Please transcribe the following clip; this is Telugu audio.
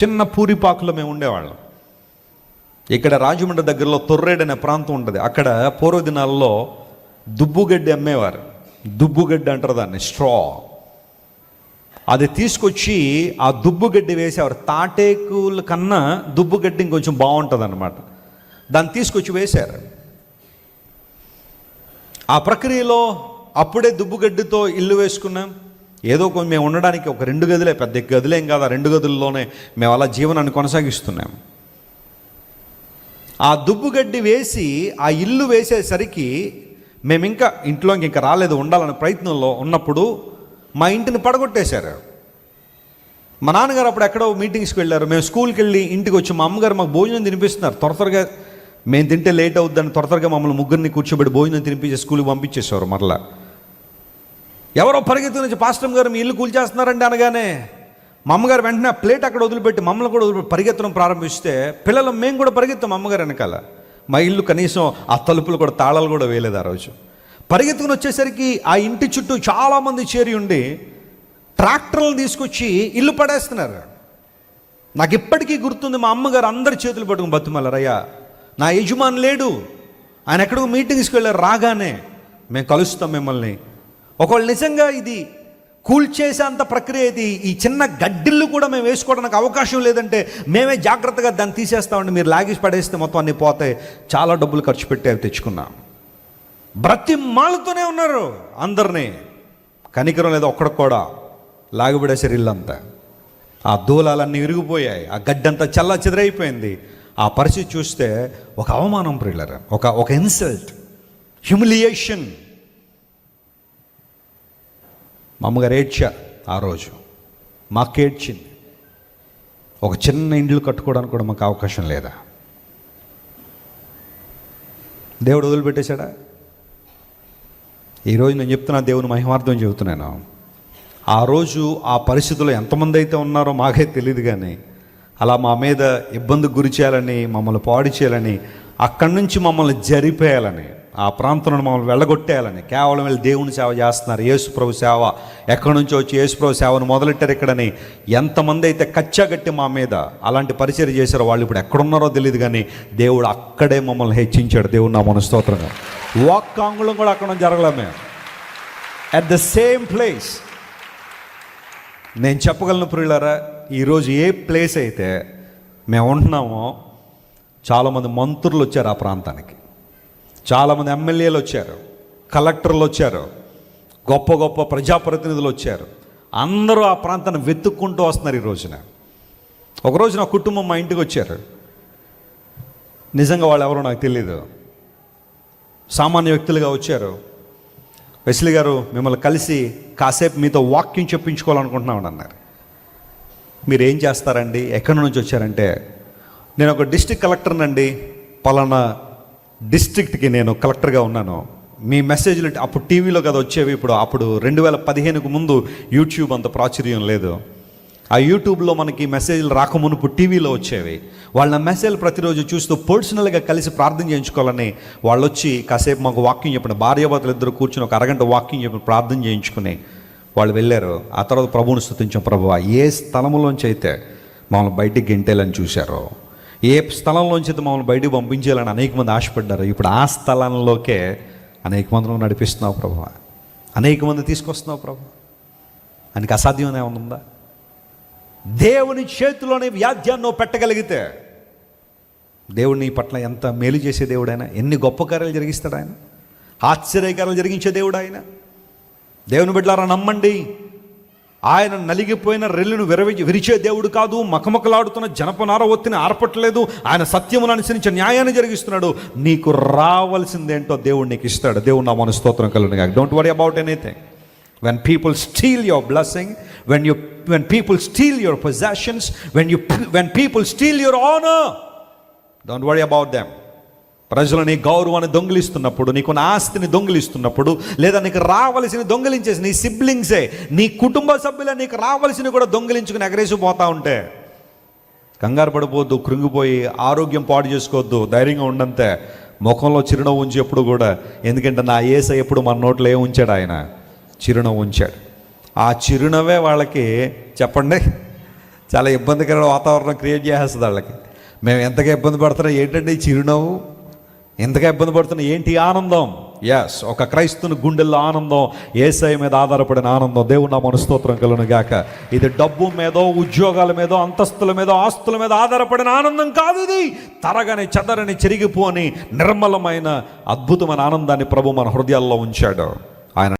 చిన్న పూరిపాకులో మేము ఉండేవాళ్ళం. ఇక్కడ రాజమండ్రి దగ్గరలో తొర్రేడు అనే ప్రాంతం ఉంటుంది. అక్కడ పూర్వదినాల్లో దుబ్బుగడ్డి అమ్మేవారు. దుబ్బుగడ్డి అంటారు దాన్ని, స్ట్రా. అది తీసుకొచ్చి ఆ దుబ్బుగడ్డి వేసేవారు. తాటేకుల కన్నా దుబ్బుగడ్డి ఇంకొంచెం బాగుంటుంది అన్నమాట. దాన్ని తీసుకొచ్చి వేశారు. ఆ ప్రక్రియలో అప్పుడే దుబ్బుగడ్డితో ఇల్లు వేసుకున్నాం. ఏదో కొంచెం మేము ఉండడానికి ఒక 2 గదులే, పెద్ద గదులేం కాదు. ఆ 2 గదుల్లోనే మేము అలా జీవనాన్ని కొనసాగిస్తున్నాం. ఆ దుబ్బుగడ్డి వేసి ఆ ఇల్లు వేసేసరికి మేము ఇంకా ఇంట్లోకి ఇంకా రాలేదు, ఉండాలనే ప్రయత్నంలో ఉన్నప్పుడు మా ఇంటిని పడగొట్టేశారు. మా నాన్నగారు అప్పుడు ఎక్కడో మీటింగ్స్కి వెళ్ళారు. మేము స్కూల్కి వెళ్ళి ఇంటికి వచ్చి మా అమ్మగారు మాకు భోజనం తినిపిస్తున్నారు. త్వరగా మేము తింటే లేట్ అవుద్దని త్వరగా మమ్మల్ని ముగ్గురిని కూర్చోబెట్టి భోజనం తినిపించి స్కూల్కి పంపించేసేవారు. మరలా ఎవరో పరిగెత్తుకు నుంచి పాస్టర్ గారు మీ ఇల్లు కూల్చేస్తున్నారండి అనగానే మా అమ్మగారు వెంటనే ఆ ప్లేట్ అక్కడ వదిలిపెట్టి మమ్మల్ని కూడా వదిలిపెట్టి పరిగెత్తడం ప్రారంభిస్తే పిల్లలు మేము కూడా పరిగెత్తాం అమ్మగారు వెనకాల. మా ఇల్లు కనీసం ఆ తలుపులు కూడా తాళాలు కూడా వేయలేదు ఆ రోజు. పరిగెత్తుకుని వచ్చేసరికి ఆ ఇంటి చుట్టూ చాలామంది చేరి ఉండి ట్రాక్టర్లను తీసుకొచ్చి ఇల్లు పడేస్తున్నారు. నాకు ఇప్పటికీ గుర్తుంది, మా అమ్మగారు అందరి చేతులు పట్టుకుని బతుమల్లరయ్యా, నా యజమాని లేడు, ఆయన ఎక్కడికో మీటింగ్స్కి వెళ్ళారు, రాగానే మేము కలుస్తాం మిమ్మల్ని. ఒకవేళ నిజంగా ఇది కూల్చేసే అంత ప్రక్రియ ఇది, ఈ చిన్న గడ్డిళ్ళు కూడా మేము వేసుకోవడానికి అవకాశం లేదంటే మేమే జాగ్రత్తగా దాన్ని తీసేస్తామండి, మీరు లాగేసి పడేస్తే మొత్తం అన్నీ పోతాయి. చాలా డబ్బులు ఖర్చు పెట్టి అవి తెచ్చుకున్నాం. బ్రతిమాలుతూనే ఉన్నారు అందరినీ. కనికరం లేదు ఒక్కడికి కూడా. లాగిపడేసారు ఇల్లంతా. ఆ దూలాలన్నీ విరిగిపోయాయి, ఆ గడ్డంతా చల్ల చెదరైపోయింది. ఆ పరిస్థితి చూస్తే ఒక అవమానం ప్రియులరా, ఒక ఇన్సల్ట్, హ్యూమిలియేషన్. మా అమ్మగారు ఏడ్చారు ఆ రోజు, మాకు ఏడ్చింది. ఒక చిన్న ఇండ్లు కట్టుకోవడానికి కూడా మాకు అవకాశం లేదా? దేవుడు వదిలిపెట్టేశాడా? ఈరోజు నేను చెప్తున్నా, దేవుని మహిమార్థం చెబుతున్నాను. ఆ రోజు ఆ పరిస్థితుల్లో ఎంతమంది అయితే ఉన్నారో మాకే తెలియదు, కానీ అలా మా మీద ఇబ్బందికి గురి చేయాలని, మమ్మల్ని పాడు చేయాలని, అక్కడి నుంచి మమ్మల్ని జరిపేయాలని, ఆ ప్రాంతంలో మమ్మల్ని వెళ్ళగొట్టేయాలని కేవలం వెళ్ళి దేవుని సేవ చేస్తున్నారు. యేసుప్రభు సేవ ఎక్కడి నుంచో వచ్చి యేసుప్రభు సేవను మొదలెట్టారు ఇక్కడని ఎంతమంది అయితే కచ్చాగట్టి మా మీద అలాంటి పరిచర్య చేశారో వాళ్ళు ఇప్పుడు ఎక్కడున్నారో తెలియదు, కానీ దేవుడు అక్కడే మమ్మల్ని హెచ్చించాడు. దేవుడు నా మన స్తోత్రంగా. ఒక్క అంగుళం కూడా అక్కడ జరగలే మేము. At the same place. నేను చెప్పగలను ప్రియులారా, ఈరోజు ఏ ప్లేస్ అయితే మేము ఉంటున్నామో చాలామంది మంత్రులు వచ్చారు ఆ ప్రాంతానికి, చాలామంది ఎమ్మెల్యేలు వచ్చారు, కలెక్టర్లు వచ్చారు, గొప్ప గొప్ప ప్రజాప్రతినిధులు వచ్చారు. అందరూ ఆ ప్రాంతాన్ని వెతుక్కుంటూ వస్తున్నారు ఈ రోజున. ఒకరోజు నా కుటుంబం మా ఇంటికి వచ్చారు. నిజంగా వాళ్ళు ఎవరో నాకు తెలియదు, సామాన్య వ్యక్తులుగా వచ్చారు. వెస్లీ గారు మిమ్మల్ని కలిసి కాసేపు మీతో వాక్యం చెప్పించుకోవాలనుకుంటున్నామని అన్నారు. మీరు ఏం చేస్తారండి, ఎక్కడి నుంచి వచ్చారంటే, నేను ఒక డిస్ట్రిక్ట్ కలెక్టర్నండి, పలానా డిస్ట్రిక్ట్కి నేను కలెక్టర్గా ఉన్నాను. మీ మెసేజ్లు అప్పుడు టీవీలో కదా వచ్చేవి. అప్పుడు 2015కు ముందు యూట్యూబ్ అంత ప్రాచుర్యం లేదు. ఆ యూట్యూబ్లో మనకి మెసేజ్లు రాకమునుపు టీవీలో వచ్చేవి. వాళ్ళ మెసేజ్లు ప్రతిరోజు చూస్తూ పర్సనల్గా కలిసి ప్రార్థన చేయించుకోవాలని వాళ్ళు వచ్చి కాసేపు మాకు వాక్యం చెప్పిన, భార్యాభర్తలు ఇద్దరు కూర్చొని ఒక అరగంట వాక్యం చెప్పి ప్రార్థన చేయించుకుని వాళ్ళు వెళ్ళారు. ఆ తర్వాత ప్రభువుని స్తుతించాం. ప్రభువా, ఏ స్థలంలోంచి అయితే మమ్మల్ని బయటికి గెంటేయాలని చూశారో, ఏ స్థలంలోంచి అయితే మమ్మల్ని బయటికి పంపించేయాలని అనేక మంది ఆశపడ్డారు, ఇప్పుడు ఆ స్థలంలోకే అనేక మందిని నడిపిస్తున్నావు ప్రభువా, అనేక మంది తీసుకొస్తున్నావు ప్రభు. ఆయనకి అసాధ్యం ఏమైనా ఉందా? దేవుని చేతిలోనే వ్యాధ్యాన్ని పెట్టగలిగితే దేవుడు నీ పట్ల ఎంత మేలు చేసే దేవుడైనా, ఎన్ని గొప్ప కార్యాలు జరిగిస్తాడు ఆయన, ఆశ్చర్యకార్యాలు జరిగించే దేవుడు ఆయన. దేవుని బిడ్డలారా నమ్మండి, ఆయన నలిగిపోయిన రెల్లును విరిచే దేవుడు కాదు, మకమకలాడుతున్న జనపనార ఒత్తిని ఆర్పట్లేదు. ఆయన సత్యమును అనుసరించి న్యాయాన్ని జరిగిస్తున్నాడు. నీకు రావాల్సిందేంటో దేవుడు నీకు ఇస్తాడు. దేవుడు నా మన స్తోత్రం కలుగును గాక. Don't worry about anything. When people steal your blessing, when people steal your possessions, when people steal your honor, don't worry about them. ప్రజలు నీ గౌరవాన్ని దొంగిలిస్తున్నప్పుడు, నీకున్న ఆస్తిని దొంగిలిస్తున్నప్పుడు, లేదా నీకు రావలసిన దొంగిలించేసి నీ సిబ్లింగ్సే, నీ కుటుంబ సభ్యులే నీకు రావాల్సిన కూడా దొంగిలించుకుని ఎగరేసిపోతా ఉంటే కంగారు పడిపోవద్దు, కృంగిపోయి ఆరోగ్యం పాడు చేసుకోవద్దు, ధైర్యంగా ఉండంతే. ముఖంలో చిరునవ్వు ఉంచి ఎప్పుడు కూడా, ఎందుకంటే నా యేసయ్య ఎప్పుడు మన నోట్లో ఏం ఉంచాడు? ఆయన చిరునవ్వు ఉంచాడు. ఆ చిరునవ్వే వాళ్ళకి చెప్పండి చాలా ఇబ్బందికరమైన వాతావరణం క్రియేట్ చేసేస్తుంది వాళ్ళకి. మేము ఎంతగా ఇబ్బంది పడుతున్నాం, ఏంటంటే ఈ చిరునవ్వు, ఎంతగా ఇబ్బంది పడుతున్నాం, ఏంటి ఆనందం? ఎస్, ఒక క్రైస్తుని గుండెల్లో ఆనందం, యేసయ్య మీద ఆధారపడిన ఆనందం. దేవుని నామమున స్తోత్రం కలుగును గాక. ఇది డబ్బు మీదో, ఉద్యోగాల మీదో, అంతస్తుల మీదో, ఆస్తుల మీద ఆధారపడిన ఆనందం కాదు. ఇది తరగని, చెదరని, చెరిగిపోని, నిర్మలమైన, అద్భుతమైన ఆనందాన్ని ప్రభు మన హృదయాల్లో ఉంచాడు.